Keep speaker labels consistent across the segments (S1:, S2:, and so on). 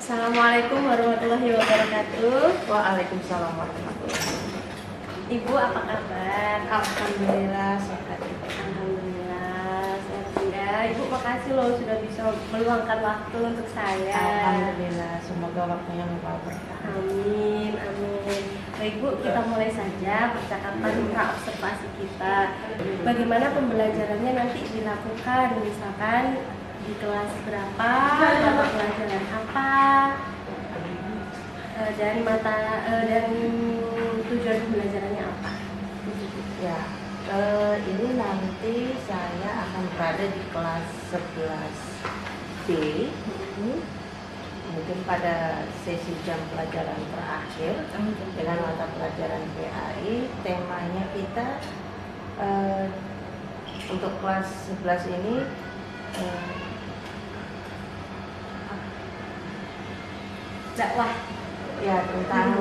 S1: Assalamualaikum warahmatullahi wabarakatuh.
S2: Waalaikumsalam warahmatullahi wabarakatuh.
S1: Ibu apa kabar?
S2: Alhamdulillah sehat.
S1: Alhamdulillah sehat Bunda. Ibu makasih loh sudah bisa meluangkan waktu untuk saya.
S2: Alhamdulillah, semoga waktunya membawa berkah.
S1: Amin, amin. Baik Bu, kita mulai saja percakapan observasi kita. Bagaimana pembelajarannya nanti dilakukan? Misalkan di kelas berapa, mata pelajaran apa, dan tujuan pembelajarannya apa?
S2: Ya, ini nanti saya akan berada di kelas 11B. Mungkin pada sesi jam pelajaran terakhir dengan mata pelajaran PAI. Temanya kita untuk kelas 11 ini
S1: Dakwah.
S2: ya tentang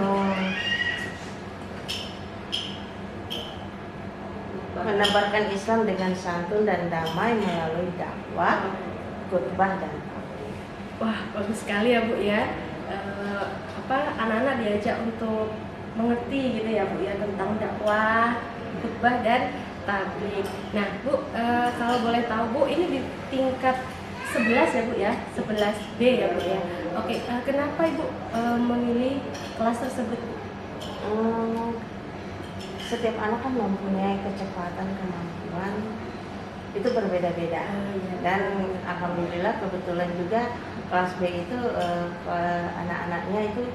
S2: menebarkan Islam dengan santun dan damai melalui dakwah, khutbah dan tabligh.
S1: Wah, bagus sekali ya Bu ya. Anak-anak diajak untuk mengerti gitu ya Bu ya tentang dakwah, khutbah dan tabligh. Nah Bu, kalau boleh tahu Bu, ini di tingkat 11 ya Bu ya, 11B ya Bu ya. Oke, kenapa Ibu memilih kelas tersebut?
S2: Setiap anak kan mempunyai kecepatan, kemampuan itu berbeda-beda. Dan alhamdulillah kebetulan juga kelas B itu anak-anaknya itu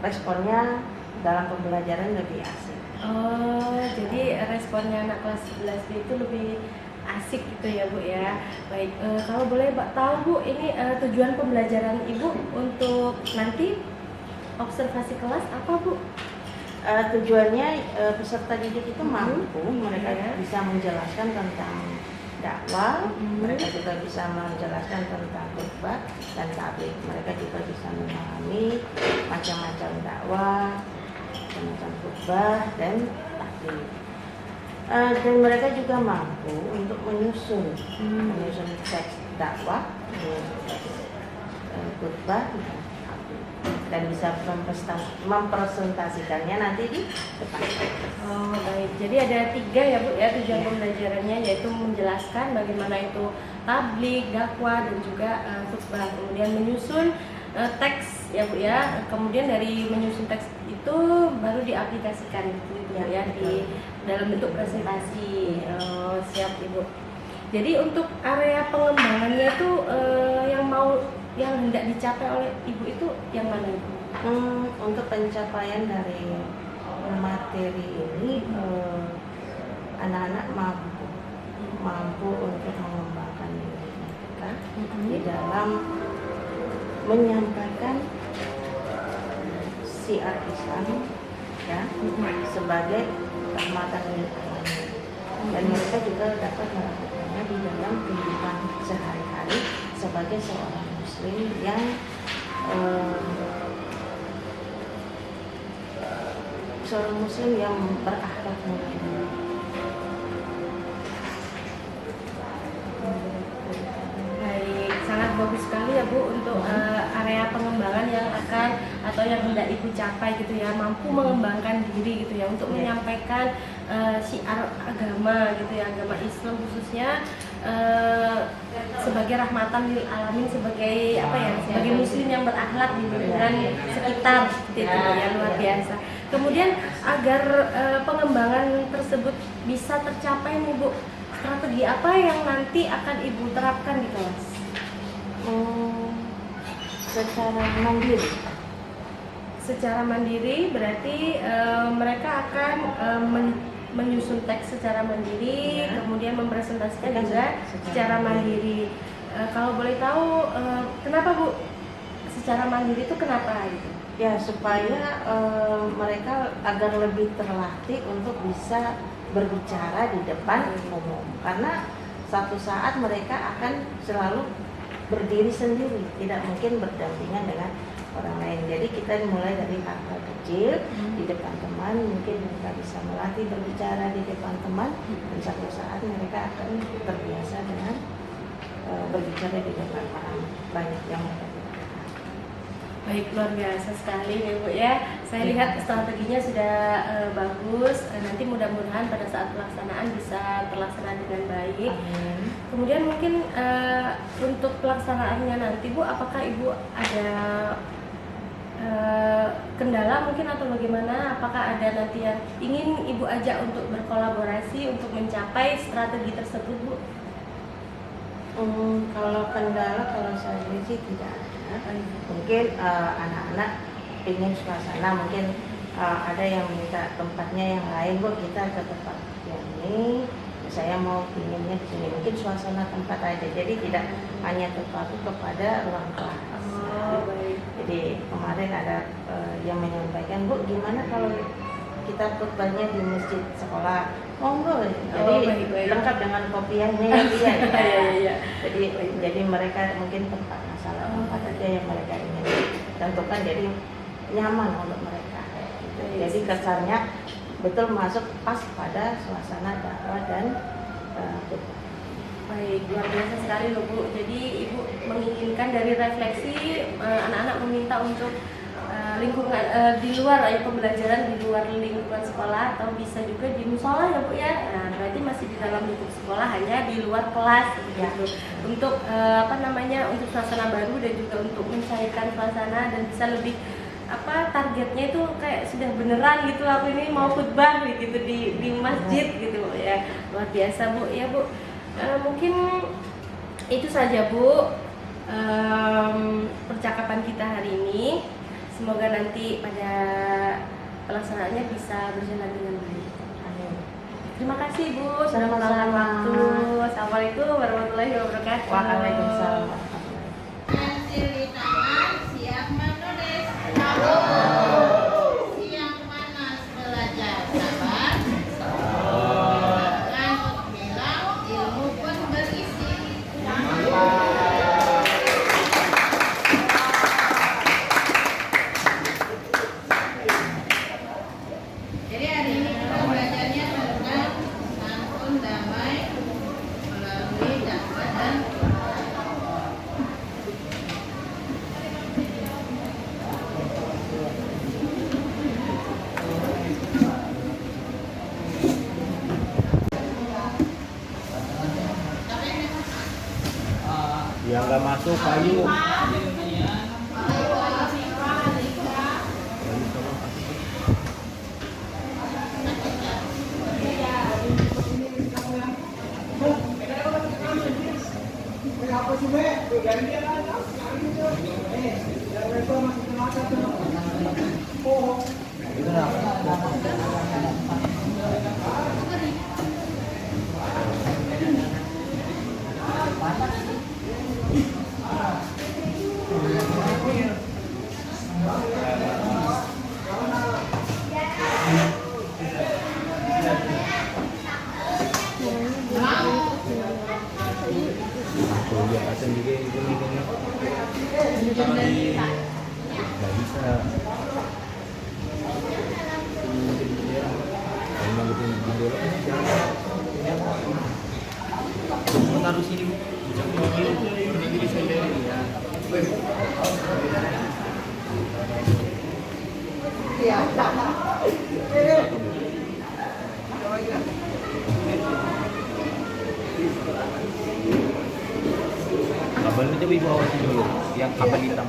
S2: responnya dalam pembelajaran lebih asik.
S1: Oh, jadi responnya anak kelas 11B itu lebih asik gitu ya Bu ya. Baik, kalau boleh tahu Bu, ini tujuan pembelajaran Ibu untuk nanti observasi kelas apa Bu?
S2: Tujuannya peserta didik itu mampu, mereka bisa menjelaskan tentang dakwah, mereka juga bisa menjelaskan tentang khutbah dan tabligh. Mereka juga bisa memahami macam-macam dakwah, macam-macam khutbah dan tabligh. Dan mereka juga mampu untuk menyusun teks dakwah, khutbah dan bisa mempresentasikannya nanti di depan.
S1: Oh baik, jadi ada 3 ya Bu ya tujuan pembelajarannya, yaitu menjelaskan bagaimana itu tabligh, dakwah dan juga khutbah. Kemudian menyusun teks ya Bu ya. Kemudian dari menyusun teks itu baru diaplikasikan gitu ya di dalam bentuk presentasi. Siap Ibu. Jadi untuk area pengembangannya itu yang hendak dicapai oleh Ibu itu yang mana Ibu?
S2: Untuk pencapaian dari materi ini anak-anak mampu untuk mengembangkan diri mereka di dalam menyampaikan syiar Islam ya sebagai rahmatan lil alamin, dan mereka juga dapat melakukannya di dalam kehidupan sehari-hari sebagai seorang muslim yang berakhlak mulia.
S1: Baik, sangat bagus sekali ya Bu untuk area pengembangan yang akan atau yang hendak Ibu capai gitu ya, mampu mengembangkan diri gitu ya untuk menyampaikan syiar agama gitu ya, agama Islam khususnya sebagai rahmatan lil alamin, sebagai sebagai muslim yang berakhlak di lingkungan sekitar gitu ya, luar biasa. Kemudian agar pengembangan tersebut bisa tercapai nih Bu, strategi apa yang nanti akan Ibu terapkan di kelas? Secara mandiri berarti mereka akan menyusun teks secara mandiri, kemudian mempresentasikan juga secara mandiri. Kalau boleh tahu kenapa Bu secara mandiri itu kenapa gitu?
S2: Ya, supaya mereka agar lebih terlatih untuk bisa berbicara di depan umum, karena satu saat mereka akan selalu berdiri sendiri, tidak mungkin berdampingan dengan orang lain. Jadi kita mulai dari hal kecil di depan teman, mungkin mereka bisa melatih berbicara di depan teman, dan satu saat mereka akan terbiasa dengan berbicara di depan orang banyak yang mereka.
S1: Baik, luar biasa sekali ya Bu ya. Saya lihat strateginya sudah bagus. Nanti mudah-mudahan pada saat pelaksanaan bisa terlaksana dengan baik.
S2: Amin.
S1: Kemudian mungkin untuk pelaksanaannya nanti Bu, apakah Ibu ada kendala mungkin atau bagaimana? Apakah ada nanti yang ingin Ibu ajak untuk berkolaborasi untuk mencapai strategi tersebut Bu?
S2: Kalau kendala, kalau saya lihat sih tidak ada. Mungkin anak-anak ingin suasana, mungkin ada yang minta tempatnya yang lain, Bu, kita ke tempat yang ini, saya mau pinginnya di sini, mungkin suasana tempat aja, jadi tidak hanya terpaku kepada ruang kelas.
S1: Oh, baik.
S2: Jadi kemarin ada yang menyampaikan, Bu, gimana kalau kita khutbahnya di masjid sekolah? Monggo. Jadi
S1: baik.
S2: lengkap dengan kopiahnya ya, dia.
S1: Iya.
S2: Jadi mereka mungkin tempat masalah tempat aja yang mereka ingin tentukan, jadi nyaman untuk mereka. Gitu. Jadi kesannya betul masuk pas pada suasana dakwah dan khutbah.
S1: Baik, luar biasa sekali loh Bu. Jadi Ibu menginginkan dari refleksi anak-anak meminta untuk lingkungan di luar pembelajaran di luar lingkungan sekolah atau bisa juga di musola ya Bu ya. Nah, berarti masih di dalam lingkup sekolah, hanya di luar kelas gitu. Untuk untuk suasana baru dan juga untuk mencairkan suasana dan bisa lebih targetnya itu kayak sudah beneran gitu, aku ini mau khutbah gitu di masjid gitu ya. Luar biasa Bu ya Bu. Mungkin itu saja Bu percakapan kita hari ini. Semoga nanti pada pelaksanaannya bisa berjalan dengan baik.
S2: Amin.
S1: Terima kasih Bu sudah meluangkan
S2: Sama-sama.
S1: waktu. Assalamualaikum warahmatullahi wabarakatuh.
S2: Waalaikumsalam.
S3: Hasil tangan siap menulis. Siang panas belajar sabar. Lanjut bilang ilmu pun berisi. Jadi hari ini kita belajarnya tentang santun damai melalui dakwah dan
S4: yang nggak masuk kayu. Tuh dia sendiri itu nih nggak bisa. Kalau mau bikin video jangan taruh sini Bu. Berdiri sendiri ya. Kabelnya coba Ibu awasin dulu, yang kabel hitam.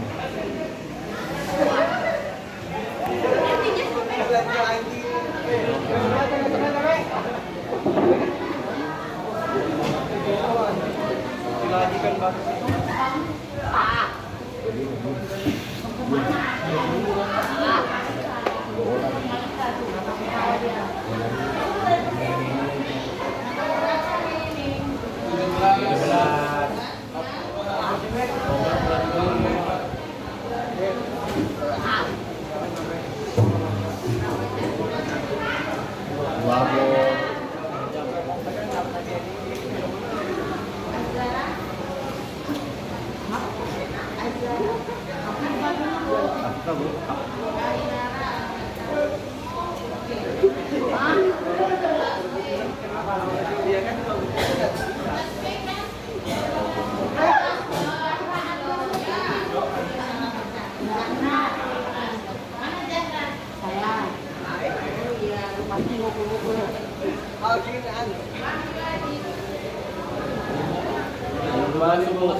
S4: Balik po.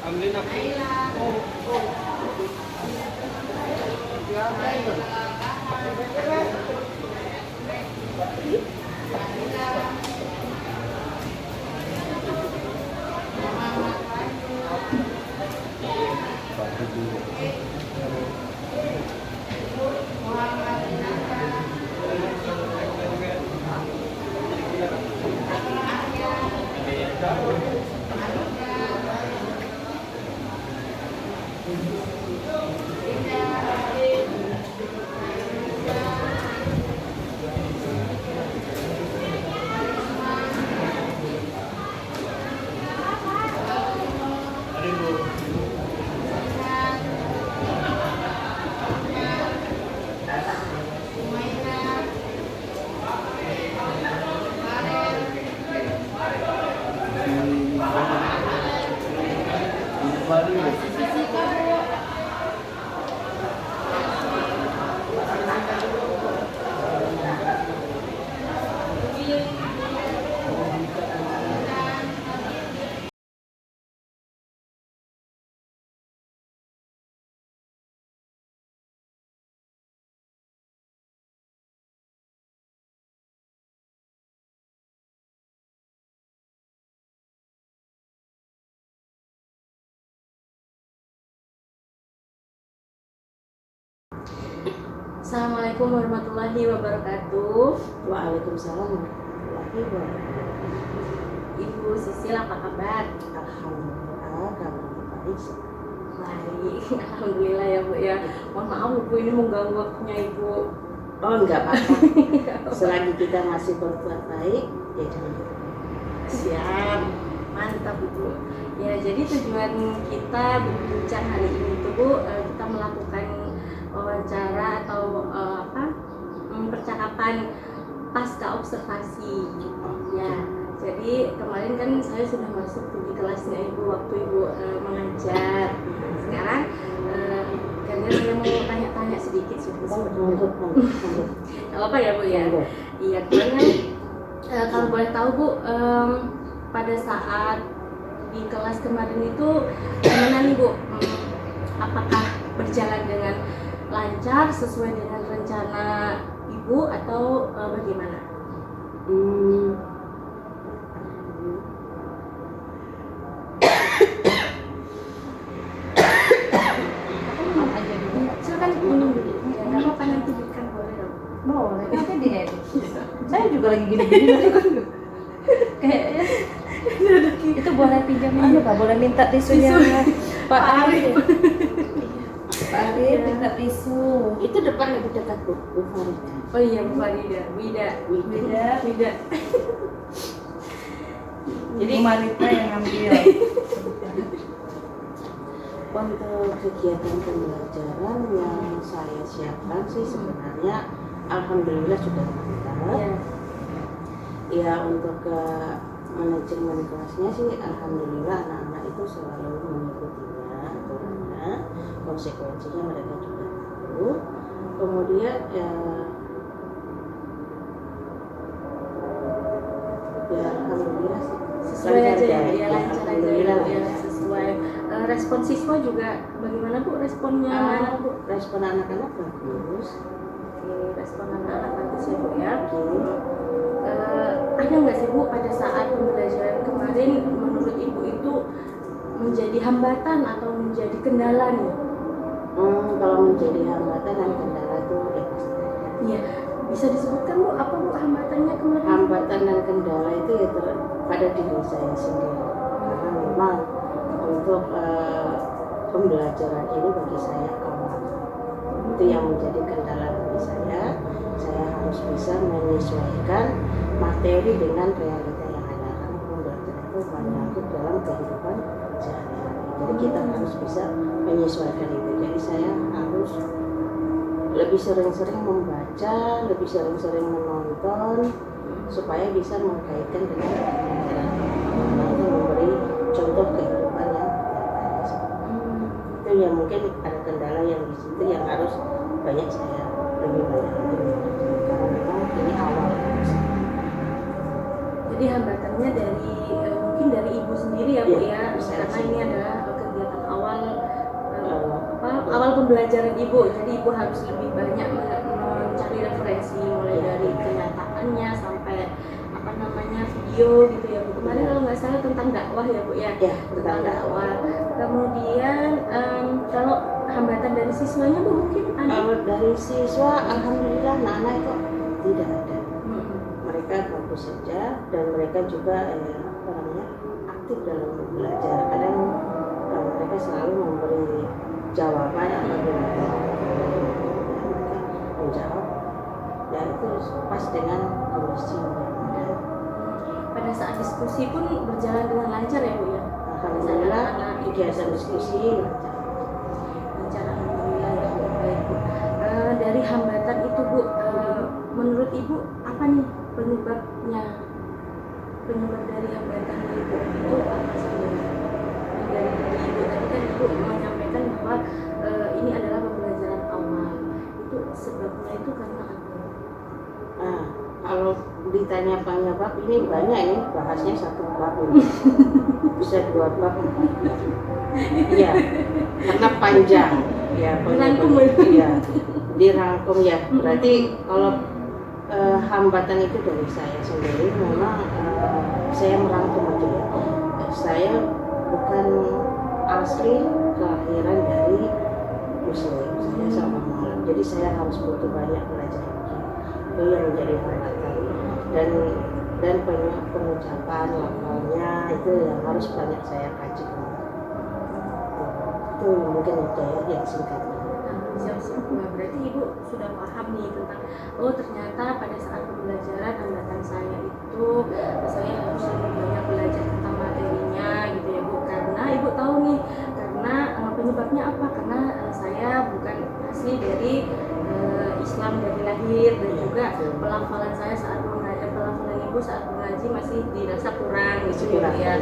S4: Ambilin aku.
S1: Assalamualaikum warahmatullahi wabarakatuh.
S2: Waalaikumsalam warahmatullahi wabarakatuh.
S1: Ibu Sisil, apa kabar?
S2: Alhamdulillah, kabar baik.
S1: Baik, alhamdulillah ya Bu ya. Mohon maaf Bu, ini mengganggu waktunya Ibu.
S2: Oh, enggak apa-apa. Selagi kita masih berbuat baik, ya jangan lupa.
S1: Siap, mantap Bu. Ya, jadi tujuan kita berbincang hari ini tuh Bu, kita melakukan wawancara atau percakapan pasca observasi. Ya, jadi kemarin kan saya sudah masuk tuh di kelasnya Ibu waktu Ibu mengajar. Sekarang karena saya mau tanya-tanya sedikit
S2: Lanjut.
S1: Gak apa-apa ya Bu ya? Iya, kemarin kalau boleh tahu Bu, pada saat di kelas kemarin itu gimana nih Bu? Apakah berjalan dengan lancar sesuai dengan rencana Ibu atau bagaimana? Silakan minum dulu. Ya, nggak apa-apa, nanti bukan boleh dong.
S2: Boleh, nanti diedit. Saya juga lagi gini-gini nanti kan. Kayaknya
S1: Itu boleh pinjam
S2: anu Pak, boleh minta tisunya Pak Arif. Pak Arif minta tisu. Itu depan lebih dekat Bu Farida.
S1: Oh iya, Bu Farida. Wida.
S2: Jadi Marita yang ngambil. Untuk kegiatan pembelajaran yang saya siapkan sih sebenarnya alhamdulillah sudah mantap.
S1: Ya.
S2: Ya untuk manajemen kelasnya sih alhamdulillah anak-anak itu selalu mengikutinya aturannya, konsekuensinya mereka juga tahu. Kemudian ya alhamdulillah sih
S1: Sesuai aja ya,
S2: lancar,
S1: ya lancar aja
S2: alhamdulillah
S1: ya, sesuai. Respon siswa juga bagaimana Bu? Responnya mana Bu?
S2: respon anak-anak bagus.
S1: Oke, respon anak-anak bagus ya Bu ya. Ada nggak sih Bu pada saat pembelajaran kemarin menurut Ibu itu menjadi hambatan atau menjadi kendala nih?
S2: Kalau menjadi hambatan dan kendala itu ya pasti ada.
S1: Iya, bisa disebutkan Bu apa Bu hambatannya kemarin?
S2: Hambatan dan kendala itu ya pada diri saya sendiri. Karena memang untuk pembelajaran ini bagi saya jadi dengan realita yang ada, karena pembelajaran itu menyangkut dalam kehidupan sehari-hari. Jadi kita harus bisa menyesuaikan itu. Jadi saya harus lebih sering-sering membaca, lebih sering-sering menonton supaya bisa mengkaitkan dengan pembelajaran. Nanti memberi contoh kehidupan yang nyata. Itu yang mungkin ada kendala yang di situ yang harus banyak saya lebih banyak karena memang ini awal.
S1: Jadi hambatannya dari mungkin dari ibu sendiri ya Bu ya, karena ini adalah kegiatan awal awal pembelajaran ibu. Jadi ibu harus lebih banyak mencari referensi mulai dari kenyataannya sampai apa namanya video gitu ya Bu. Kemarin kalau nggak salah tentang dakwah ya Bu ya,
S2: tentang dakwah.
S1: Kemudian kalau hambatan dari siswanya Bu mungkin ada?
S2: Kalau dari siswa, alhamdulillah anak-anak itu tidak ada. Mereka bagus saja dan mereka juga aktif dalam belajar. Kadang mereka selalu memberi jawaban apabila mereka menjawab dan itu pas dengan kondisi yang ada.
S1: Pada saat diskusi pun berjalan dengan lancar ya Bu ya?
S2: Alhamdulillah kegiatan diskusi
S1: lancar, alhamdulillah ya Bu. Baik Bu. Dari hambatan itu Bu, menurut Ibu apa nih penyebabnya? Penyebab dari hambatan Ibu itu apa sebenarnya? Dari Ibu tadi kan Ibu menyampaikan bahwa ini adalah pembelajaran awal. Itu sebabnya itu karena apa?
S2: Kalau ditanya penyebab ini banyak, ini bahasnya satu bab ini. Bisa 2 bab. Iya, karena panjang. Ya,
S1: dirangkum
S2: ya. Dirangkum ya. Berarti kalau hambatan itu dari saya sendiri memang saya merangkum aja ya. Saya bukan asli kelahiran dari Muslim, saya sama Malam. Jadi saya harus butuh banyak belajar lagi. Itu yang menjadi hambatan dan banyak pengucapan lafalnya itu yang harus banyak saya kaji kembali. Itu mungkin itu yang singkatnya.
S1: Siap-siap. Nah, berarti Ibu sudah paham nih tentang ternyata pada saat pembelajaran hambatan saya itu saya harus lebih banyak belajar tentang materinya gitu ya Bu, karena Ibu tahu nih karena penyebabnya apa, karena saya bukan asli dari Islam dari lahir dan juga pelafalan saya saat pelafalan Ibu saat mengaji masih dirasa kurang gitu ya.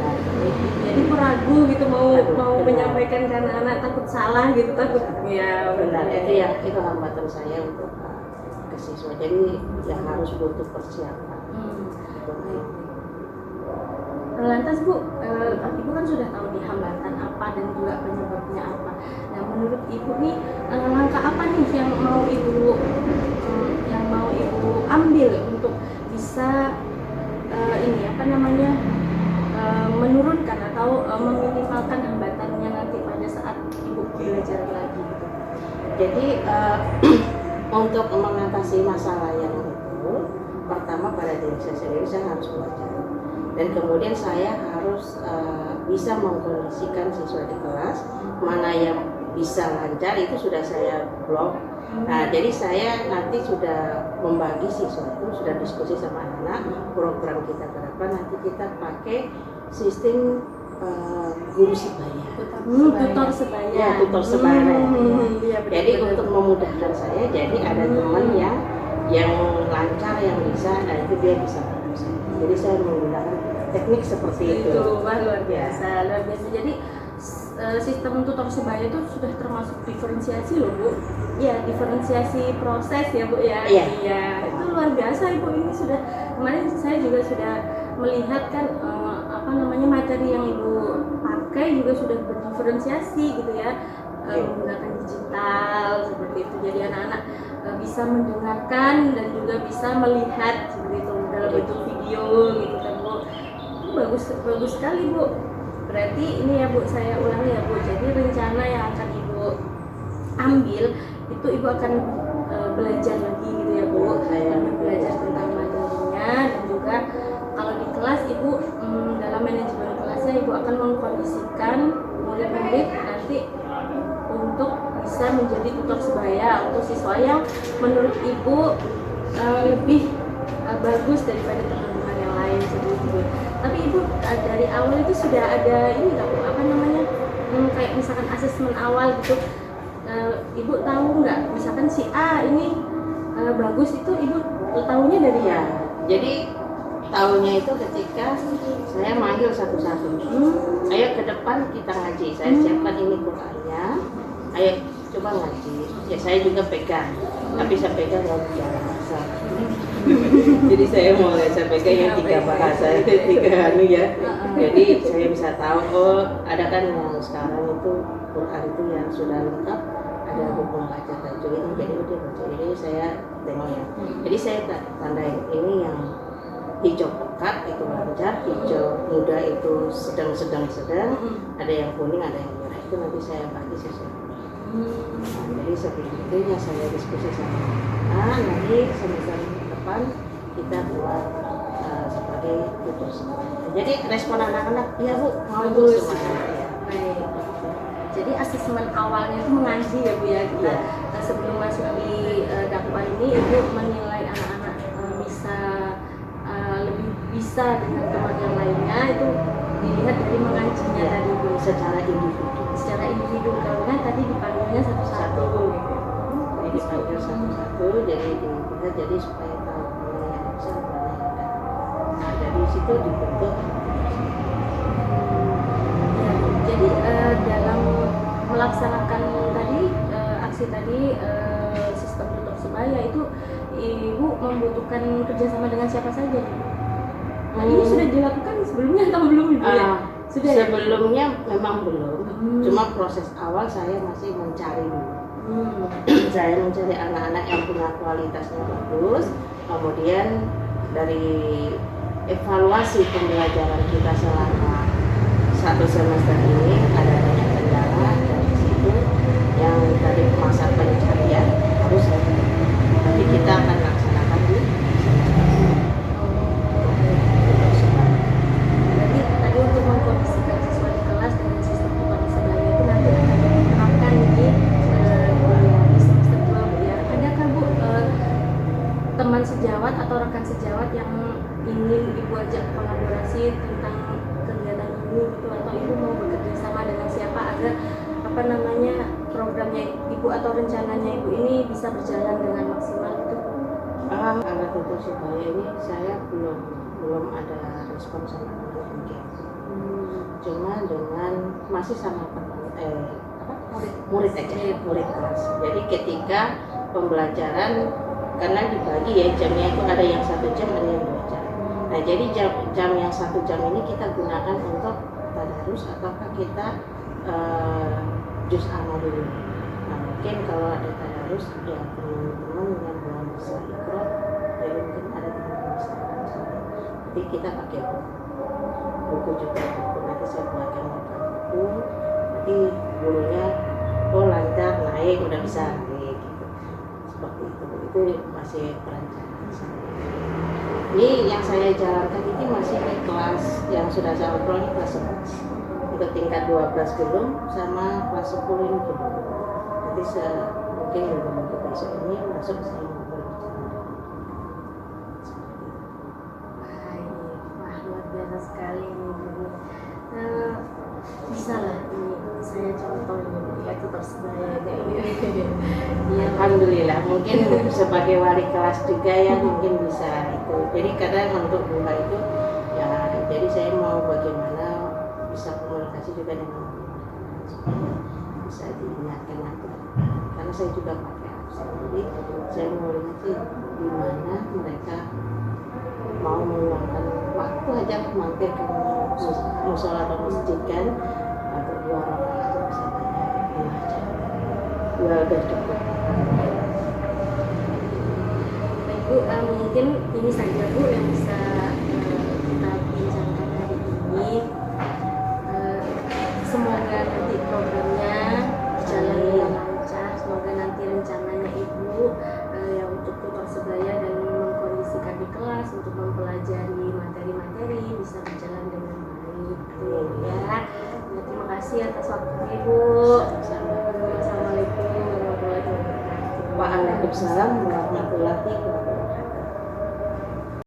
S1: Jadi ragu gitu mau menyampaikan ke anak-anak, takut salah gitu, takut ya
S2: benar itu hambatan saya untuk ke siswa. Jadi yang harus butuh persiapan.
S1: Lantas Bu, Ibu kan sudah tahu nih hambatan apa dan juga penyebabnya apa. Nah menurut Ibu nih langkah apa nih yang mau Ibu ambil untuk bisa menurunkan atau meminimalkan hambatannya nanti pada saat Ibu belajar lagi.
S2: Jadi untuk mengatasi masalah yang itu, pertama pada diri saya sendiri saya harus belajar. Dan kemudian saya harus bisa mengkondisikan siswa di kelas, mana yang bisa lancar itu sudah saya blok. Nah, jadi saya nanti sudah membagi siswa itu, sudah diskusi sama anak-anak, program kita ke depan nanti kita pakai sistem guru sebaya.
S1: Tutor sebaya.
S2: Ya, tutor sebaya.
S1: Ya,
S2: jadi untuk memudahkan saya, jadi ada teman yang lancar yang bisa, nah itu dia bisa bantu saya. Jadi saya menggunakan teknik seperti itu.
S1: Wah, luar biasa. Jadi sistem tutor sebaya itu sudah termasuk diferensiasi loh Bu. Ya, diferensiasi proses ya Bu ya. Iya. Itu luar biasa Ibu, ini sudah kemarin saya juga sudah melihat kan materi yang Ibu pakai juga sudah berdiferensiasi gitu ya. Menggunakan digital seperti itu. Jadi anak-anak bisa mendengarkan dan juga bisa melihat seperti itu dalam bentuk video gitu kan Bu. Bagus sekali Bu. Berarti ini ya Bu, saya ulangi ya Bu. Jadi rencana yang akan Ibu ambil itu Ibu akan belajar lagi gitu ya Bu. Belajar tentang materinya dan juga kalau di kelas Ibu dalam manajemen kelasnya Ibu akan mengkondisikan murid-murid nanti untuk bisa menjadi tutor sebaya untuk siswa yang menurut Ibu lebih bagus daripada teman-teman yang lain seperti itu. Tapi Ibu dari awal itu sudah ada ini nggak Bu, apa namanya, kayak misalkan asesmen awal gitu, Ibu tahu nggak misalkan si A ini bagus, itu Ibu tahunya dari
S2: Ya, jadi tahunya itu ketika saya manggil satu-satu. Ayo ke depan kita ngaji. Saya siapkan ini Qurannya. Ayo coba ngaji. Ya saya juga pegang. Tapi saya pegang yang 3 bahasa. Jadi saya pegang yang 3 bahasa, 3 anu ya. Jadi saya bisa tahu, oh ada kan yang sekarang itu Quran itu yang sudah lengkap, ada hukum baca tajwid. Jadi udah baca ini saya tengok ya. Jadi saya tandai ini yang hijau pekat itu lancar, hijau muda itu sedang, ada yang kuning, ada yang merah, itu nanti saya bagi sesuai. Nah, jadi seperti itu yang saya diskusi sama nanti semester depan kita buat sebagai tutus. Jadi respon anak-anak, iya Bu, mau
S1: Bagus.
S2: semuanya. Ya.
S1: Baik. Jadi asesmen awalnya itu mengaji ya Bu ya, kita sebelum masuk di dakwah ini Ibu menilai anak-anak bisa lebih bisa dengan teman yang lainnya itu dilihat dari mengajinya tadi Bu,
S2: Secara individu.
S1: secara individu, karena tadi dipanggilnya satu-satu gitu.
S2: Jadi dipanggil satu-satu, jadi kita jadi supaya tahu mana yang bisa, mana yang enggak. Nah dari situ dibentuk.
S1: Ya, jadi dalam melaksanakan tadi aksi tadi sistem tutor sebaya itu Ibu membutuhkan kerjasama dengan siapa saja? Nah, ini sudah dilakukan sebelumnya atau belum Ibu ya? Sudah ya?
S2: Sebelumnya memang belum, cuma proses awal saya masih mencari dulu. Saya mencari anak-anak yang punya kualitasnya bagus, kemudian dari evaluasi pembelajaran kita selama 1 semester ini ada banyak kendala dari situ yang dari masa pencarian harus tapi kita akan laksanakan di semester ini.
S1: Berarti tadi untuk mengkondisikan siswa di kelas dengan sistem tutor sebaya itu nanti akan diterapkan di semester 2 Bu ya. Adakah Bu teman sejawat atau rekan sejawat yang ingin Ibu ajak kolaborasi tentang kegiatan ini gitu, atau Ibu mau bekerja sama dengan siapa agar apa namanya programnya Ibu atau rencananya Ibu ini bisa berjalan dengan maksimal gitu?
S2: Kalau tutor sebaya ini saya belum ada respon sama teman-teman. Cuma dengan masih sama murid aja, murid kelas. Jadi ketika pembelajaran karena dibagi ya jamnya itu ada yang 1 jam, ada yang 2 jam. Nah jadi jam yang 1 jam ini kita gunakan untuk tadarus ataukah kita juz amal dulu. Nah mungkin kalau ada tadarus ya teman-teman yang belum bisa ikro, jadi mungkin ada teman-teman bisa nanti kita pakai buku juga, buku nanti saya buatkan buku, nanti gurunya lancar naik, udah bisa naik gitu. Seperti itu masih perencanaan saya. Ini yang saya jalankan ini masih di kelas yang sudah saya obrol ini kelas 11. Untuk tingkat 12 belum, sama kelas 10 ini belum. Nanti mungkin minggu besok ini masuk saya mau berbicara.
S1: Baik, wah luar biasa sekali ini Bu. Bisa lah ini saya contoh ini Bu ya, tutor sebaya kayak ini. Ya,
S2: Alhamdulillah, mungkin sebagai wali kelas juga ya mungkin bisa itu. Jadi kadang untuk buka itu ya, jadi saya mau bagaimana bisa komunikasi juga dengan supaya bisa diingatkan aku. Karena saya juga pakai absen, jadi saya mau lihat sih di mana mereka mau meluangkan waktu aja mampir ke musola atau masjid kan, atau 2 rakaat itu bisa banyak belajar. Ya udah cukup.
S1: Baik Bu, mungkin ini saja Bu yang bisa kita bincangkan hari ini. Semoga nanti programnya berjalan dengan lancar. Semoga nanti rencananya Ibu yang untuk tutor sebaya dan mengkondisikan di kelas untuk mempelajari materi-materi bisa berjalan dengan baik gitu ya. Terima kasih atas waktunya Ibu. Assalamualaikum warahmatullahi wabarakatuh.
S2: Waalaikumsalam warahmatullahi wabarakatuh.